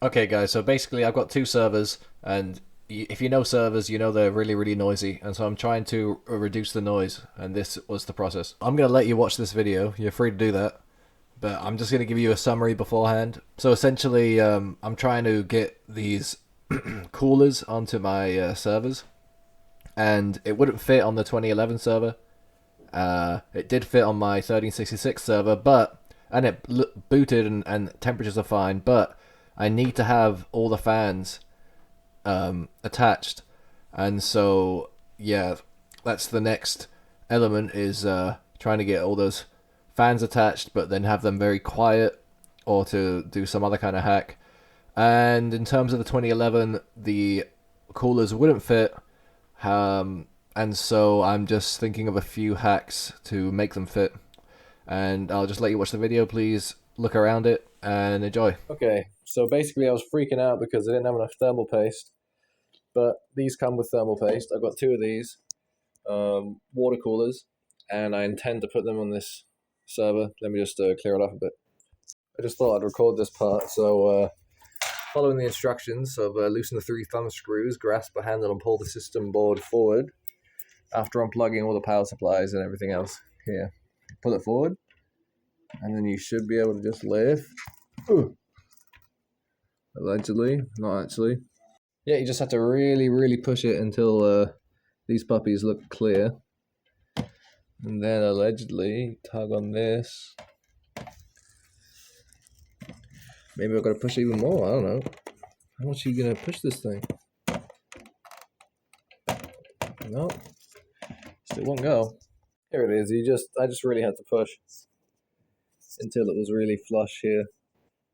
Okay, guys, so basically I've got two servers, and if you know servers, you know they're really, really noisy, and so I'm trying to reduce the noise, and this was the process. I'm going to let you watch this video, you're free to do that, but I'm just going to give you a summary beforehand. So essentially, I'm trying to get these coolers onto my servers, and it wouldn't fit on the 2011 server. It did fit on my 1366 server, and it booted and temperatures are fine, but I need to have all the fans attached, and so yeah, that's the next element is trying to get all those fans attached, but then have them very quiet, or to do some other kind of hack. And in terms of the 2011, the coolers wouldn't fit, and so I'm just thinking of a few hacks to make them fit. And I'll just let you watch the video. Please look around it and enjoy. Okay, so basically I was freaking out because I didn't have enough thermal paste, but these come with thermal paste. I've got two of these water coolers, and I intend to put them on this server. Let me just clear it up a bit. I just thought I'd record this part, so following the instructions of loosen the three thumb screws, grasp a handle and pull the system board forward after unplugging all the power supplies and everything else. Here, pull it forward, and then you should be able to just lift. Ooh. Allegedly, not actually. Yeah, you just have to really, really push it until these puppies look clear. And then allegedly tug on this. Maybe I've got to push even more, I don't know. How much are you going to push this thing? No, still won't go. Here it is, I just really had to push until it was really flush here.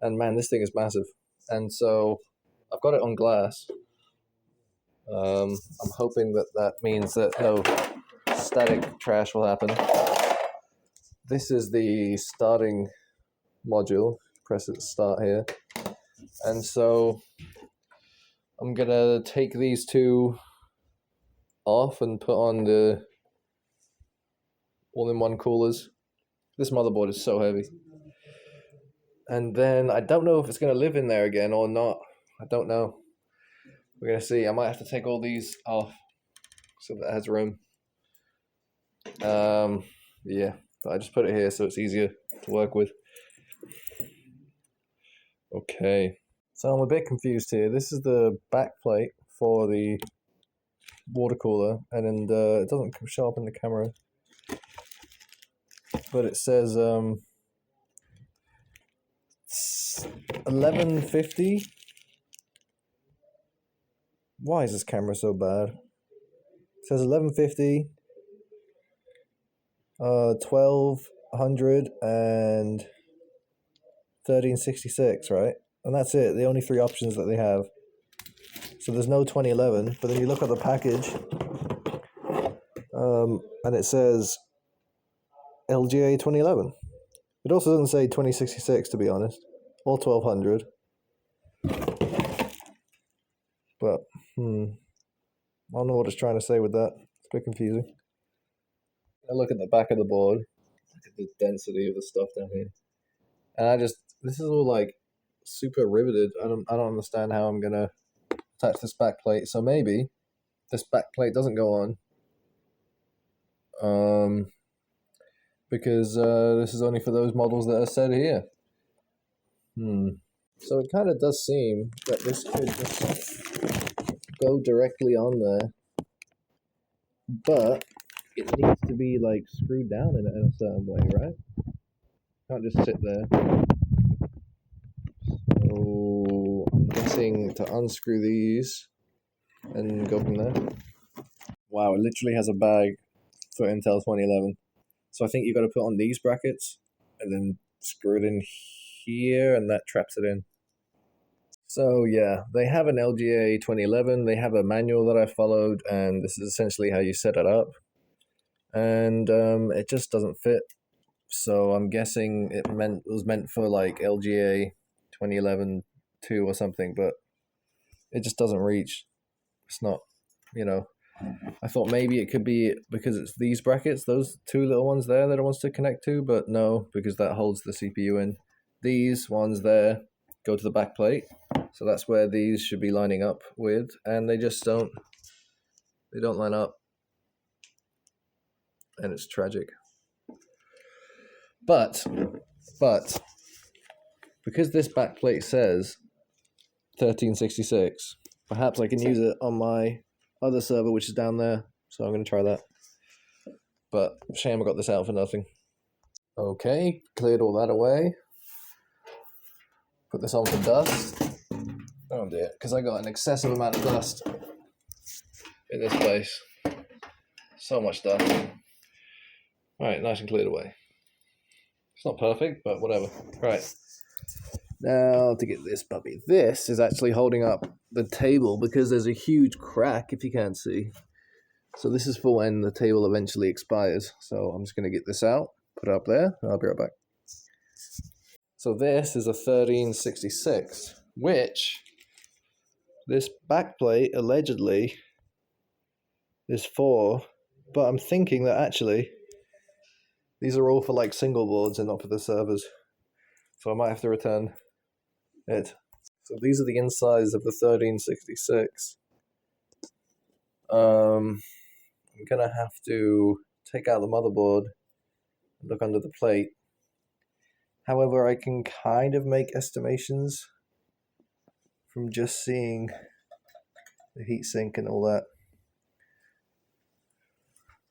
And man, this thing is massive. And so I've got it on glass. I'm hoping that that means that no static trash will happen. This is the starting module. Press it start here. And so I'm gonna take these two off and put on the all-in-one coolers. This motherboard is so heavy. And then I don't know if it's gonna live in there again or not. I don't know. We're gonna see. I might have to take all these off so that it has room. Yeah, but I just put it here so it's easier to work with. Okay, so I'm a bit confused here. This is the back plate for the water cooler, and it doesn't show up in the camera, but it says 1150. Why is this camera so bad? It says 1150, 1200, and 1366, right? And that's it, the only three options that they have. So there's no 2011, but then you look at the package, and it says LGA 2011. It also doesn't say 2066, to be honest, or 1200. But, I don't know what it's trying to say with that. It's a bit confusing. I look at the back of the board, look at the density of the stuff down here. And this is all like super riveted. I don't understand how I'm gonna attach this back plate. So maybe this back plate doesn't go on. Because this is only for those models that are said here. So it kind of does seem that this could just go directly on there, but it needs to be like screwed down in a certain way, right? Can't just sit there. So I'm guessing to unscrew these and go from there. Wow, it literally has a bag for Intel 2011. So I think you've got to put on these brackets and then screw it in here, and that traps it in. So yeah, they have an LGA 2011. They have a manual that I followed, and this is essentially how you set it up. And it just doesn't fit. So I'm guessing it was meant for like LGA 2011 2 or something, but it just doesn't reach. It's not, you know. I thought maybe it could be because it's these brackets, those two little ones there that it wants to connect to, but no, because that holds the CPU in. These ones there go to the back plate. So that's where these should be lining up with, and they just don't line up, and it's tragic. But because this back plate says 1366, perhaps I can use it on my other server, which is down there. So I'm going to try that. But shame I got this out for nothing. Okay, cleared all that away. Put this on for dust. Oh dear, because I got an excessive amount of dust in this place. So much dust. Alright, nice and cleared away. It's not perfect, but whatever. Right. Now to get this puppy. This is actually holding up the table because there's a huge crack, if you can't see. So this is for when the table eventually expires. So I'm just going to get this out, put it up there, and I'll be right back. So this is a 1366, which this backplate allegedly is for, but I'm thinking that actually these are all for like single boards and not for the servers. So I might have to return it. So these are the insides of the 1366. I'm gonna have to take out the motherboard and look under the plate. However, I can kind of make estimations from just seeing the heatsink and all that.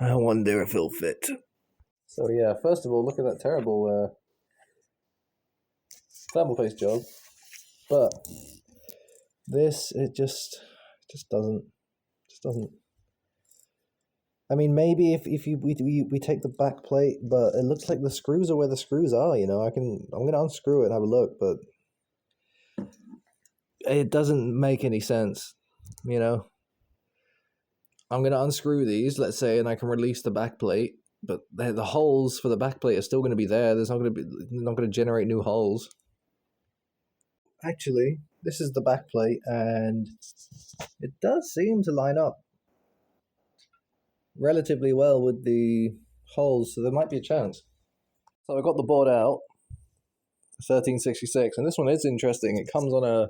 I wonder if it'll fit. So yeah, first of all, look at that terrible thermal paste job. But this, it just doesn't. I mean, maybe if we take the back plate, but it looks like the screws are where the screws are. You know, I'm gonna unscrew it and have a look, but it doesn't make any sense. You know, I'm gonna unscrew these, let's say, and I can release the back plate, but the holes for the back plate are still gonna be there. There's not gonna generate new holes. Actually, this is the back plate, and it does seem to line up relatively well with the holes, so there might be a chance. So I got the board out, 1366, and this one is interesting. It comes on a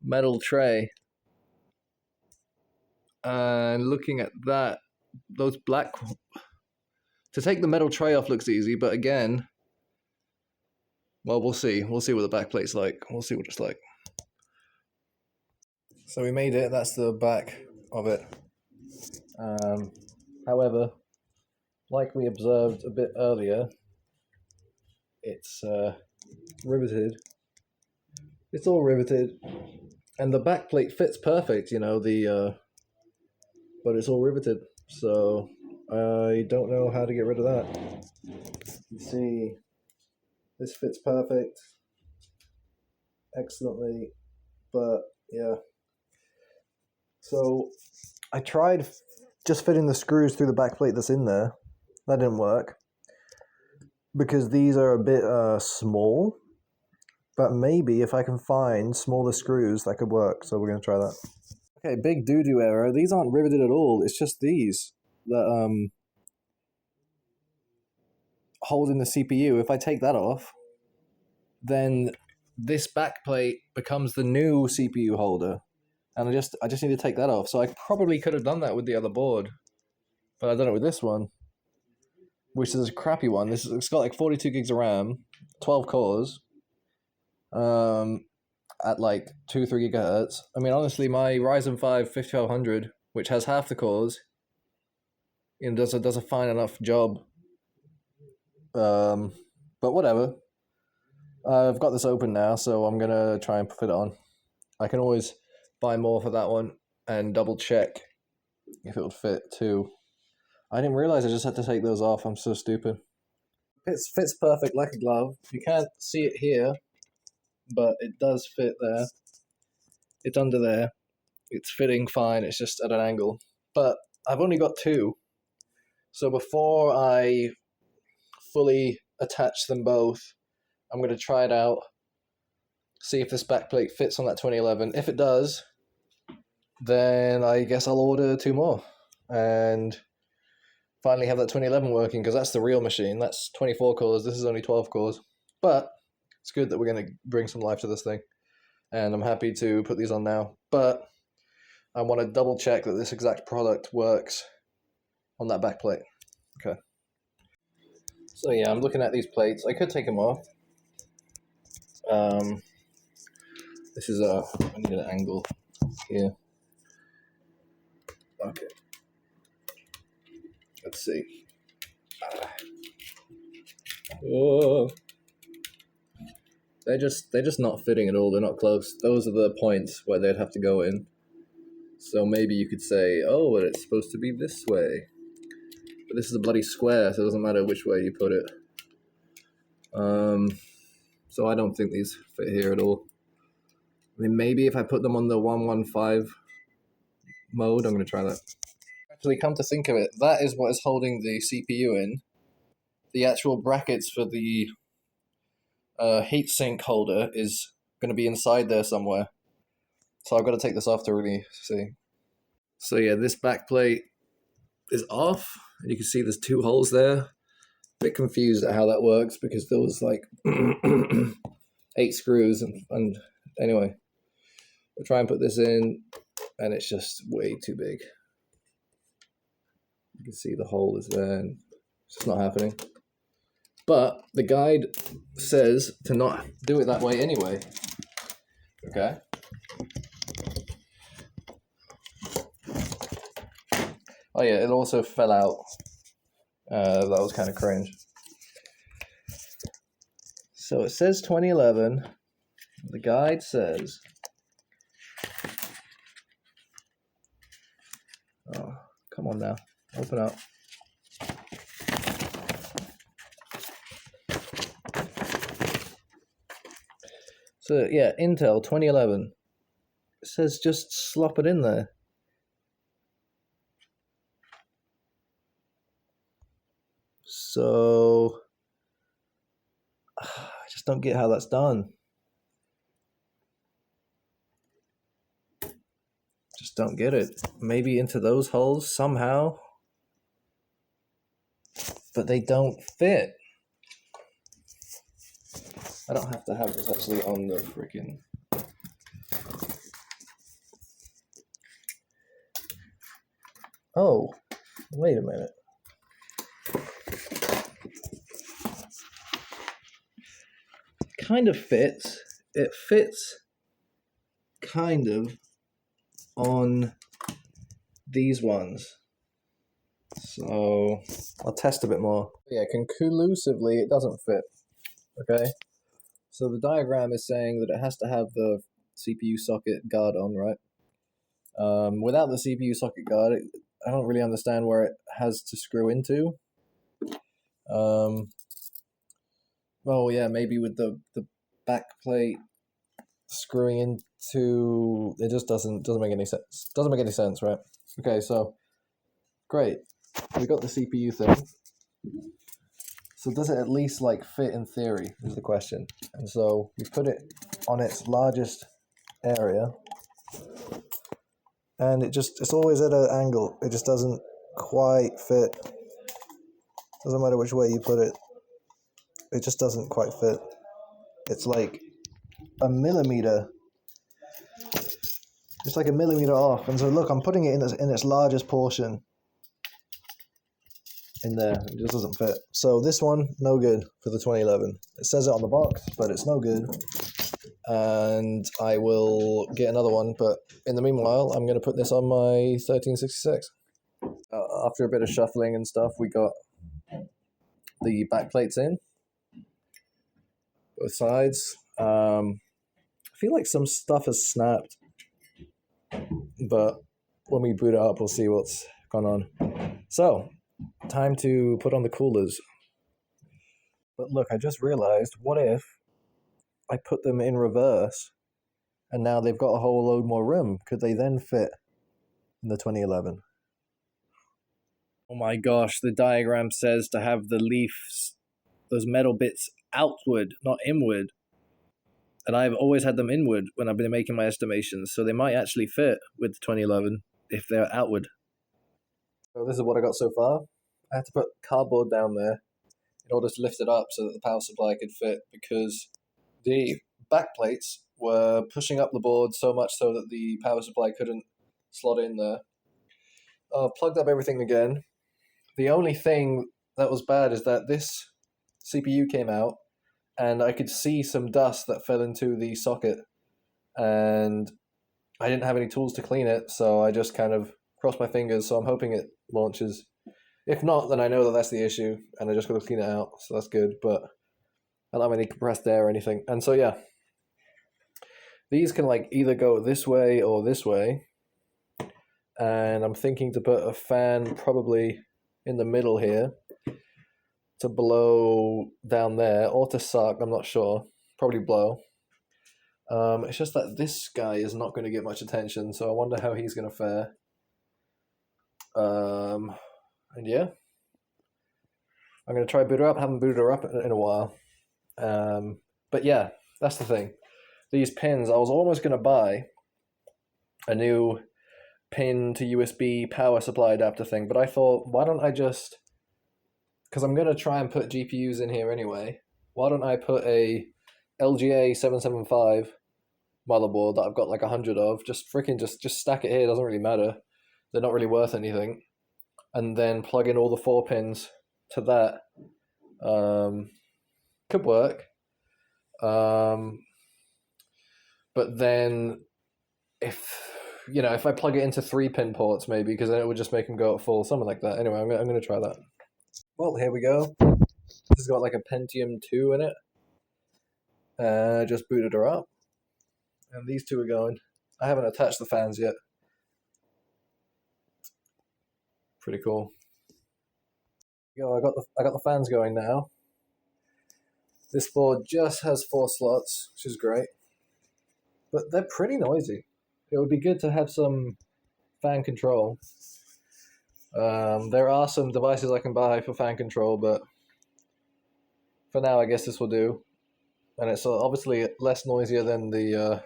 metal tray, and looking at that, those black, to take the metal tray off looks easy, but again, well, we'll see what the back plate's like. We'll see what it's like. So we made it. That's the back of it. However, like we observed a bit earlier, it's riveted. It's all riveted, and the back plate fits perfect, you know, but it's all riveted, so I don't know how to get rid of that. You see, this fits perfect, excellently, but yeah. So I tried just fitting the screws through the back plate that's in there. That didn't work because these are a bit small, but maybe if I can find smaller screws that could work. So we're going to try that. Okay, big doo-doo error. These aren't riveted at all. It's just these that hold in the CPU. If I take that off, then this back plate becomes the new CPU holder. And I just need to take that off. So I probably could have done that with the other board, but I've done it with this one, which is a crappy one. It's got like 42 gigs of RAM, 12 cores, at like 2-3 gigahertz. I mean, honestly, my Ryzen 5 5500, which has half the cores, you know, does a fine enough job. But whatever. I've got this open now, so I'm gonna try and fit it on. I can always buy more for that one and double check if it would fit too. I didn't realize I just had to take those off. I'm so stupid. It fits perfect like a glove. You can't see it here, but it does fit there. It's under there. It's fitting fine. It's just at an angle. But I've only got two. So before I fully attach them both, I'm going to try it out. See if this backplate fits on that 2011. If it does, then I guess I'll order two more and finally have that 2011 working, because that's the real machine. That's 24 cores. This is only 12 cores. But It's good that we're going to bring some life to this thing. And I'm happy to put these on now. But I want to double check that this exact product works on that back plate. Okay. So yeah, I'm looking at these plates. I could take them off. This is I need an angle here. Okay. Let's see. Oh. They're just not fitting at all. They're not close. Those are the points where they'd have to go in. So maybe you could say, oh, well, it's supposed to be this way. But this is a bloody square, so it doesn't matter which way you put it. So I don't think these fit here at all. I mean, maybe if I put them on the 115 mode, I'm going to try that. Actually, come to think of it, that is what is holding the CPU in. The actual brackets for the heatsink holder is going to be inside there somewhere. So I've got to take this off to really see. So yeah, this back plate is off, and you can see there's 2 holes there. A bit confused at how that works because there was like 8 screws, and anyway, we'll try and put this in, and it's just way too big. You can see the hole is there, and it's just not happening. But the guide says to not do it that way anyway. Okay. Oh yeah, it also fell out. That was kind of cringe. So it says 2011. The guide says... Oh, come on now. Open up. So yeah, Intel 2011. It says just slop it in there. So I just don't get how that's done. Just don't get it. Maybe into those holes somehow, but they don't fit. I don't have to have this actually on the freaking... Oh, wait a minute. Kind of fits. It fits kind of on these ones. So I'll test a bit more. Yeah, conclusively it doesn't fit. Okay. So the diagram is saying that it has to have the CPU socket guard on, right? Without the CPU socket guard, I don't really understand where it has to screw into. Well, yeah, maybe with the back plate screwing into it just doesn't make any sense. Doesn't make any sense, right? Okay, so great. We got the CPU thing. So does it at least like fit in theory is the question. And so we put it on its largest area, and it's always at an angle. It just doesn't quite fit. Doesn't matter which way you put it. It just doesn't quite fit. It's like a millimeter. It's like a millimeter off. And so look, I'm putting it in its largest portion in there. It just doesn't fit. So this one, no good for the 2011. It says it on the box, but it's no good. And I will get another one, but in the meanwhile, I'm going to put this on my 1366. After a bit of shuffling and stuff, we got the back plates in, both sides. I feel like some stuff has snapped, but when we boot it up, we'll see what's gone on. So, time to put on the coolers. But look, I just realized, what if I put them in reverse, and now they've got a whole load more room? Could they then fit in the 2011? Oh my gosh, the diagram says to have the leaves, those metal bits, outward, not inward. And I've always had them inward when I've been making my estimations, so they might actually fit with the 2011 if they're outward. So this is what I got so far. I had to put cardboard down there in order to lift it up so that the power supply could fit, because The backplates were pushing up the board so much so that the power supply couldn't slot in there. I've plugged up everything again. The only thing that was bad is that this CPU came out and I could see some dust that fell into the socket, and I didn't have any tools to clean it, so I just kind of crossed my fingers. So I'm hoping it launches. If not, then I know that that's the issue, and I just got to clean it out. So that's good, but I don't have any compressed air or anything. And so yeah, these can like either go this way or this way. And I'm thinking to put a fan probably in the middle here to blow down there, or to suck, I'm not sure. Probably blow. It's just that this guy is not going to get much attention, so I wonder how he's going to fare. And yeah, I'm going to try boot her up. Haven't booted her up in a while. But yeah, that's the thing. These pins, I was almost going to buy a new pin to USB power supply adapter thing, but I thought, why don't I just, because I'm going to try and put GPUs in here anyway, why don't I put a LGA 775 motherboard that I've got like 100 of, just stack it here, it doesn't really matter. They're not really worth anything. And then plug in all the 4 pins to that. Could work. But then if I plug it into 3-pin ports, maybe, because then it would just make them go at full, something like that. Anyway, I'm going to try that. Well, here we go. This has got like a Pentium 2 in it. Just booted her up. And these two are going. I haven't attached the fans yet. Pretty cool. I got the fans going now. This board just has 4 slots, which is great. But they're pretty noisy. It would be good to have some fan control. There are some devices I can buy for fan control, but for now, I guess this will do. And it's obviously less noisier than the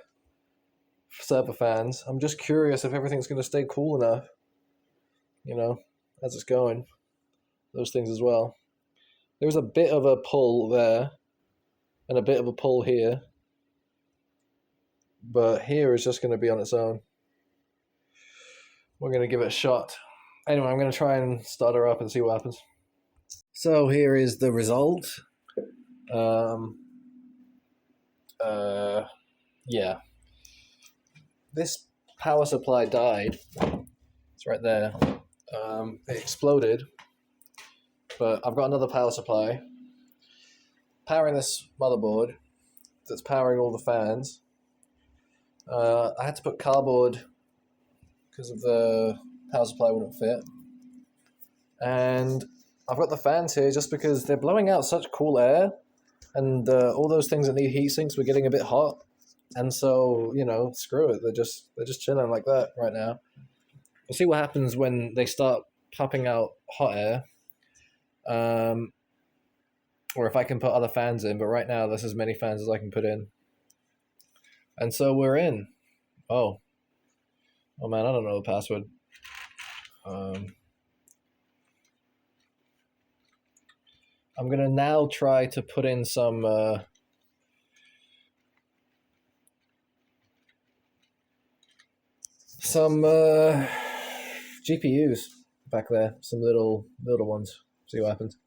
server fans. I'm just curious if everything's going to stay cool enough, as it's going. Those things as well. There's a bit of a pull there, and a bit of a pull here. But here is just going to be on its own. We're going to give it a shot. Anyway, I'm going to try and start her up and see what happens. So here is the result. Yeah. This power supply died. It's right there. It exploded. But I've got another power supply powering this motherboard that's powering all the fans. I had to put cardboard because of the power supply wouldn't fit. And I've got the fans here just because they're blowing out such cool air, and all those things that need heat sinks were getting a bit hot. And so, screw it. They're just chilling like that right now. We'll see what happens when they start popping out hot air. Or if I can put other fans in, but right now there's as many fans as I can put in. And so we're in. Oh man, I don't know the password. I'm gonna now try to put in some GPUs back there, some little ones. See what happens.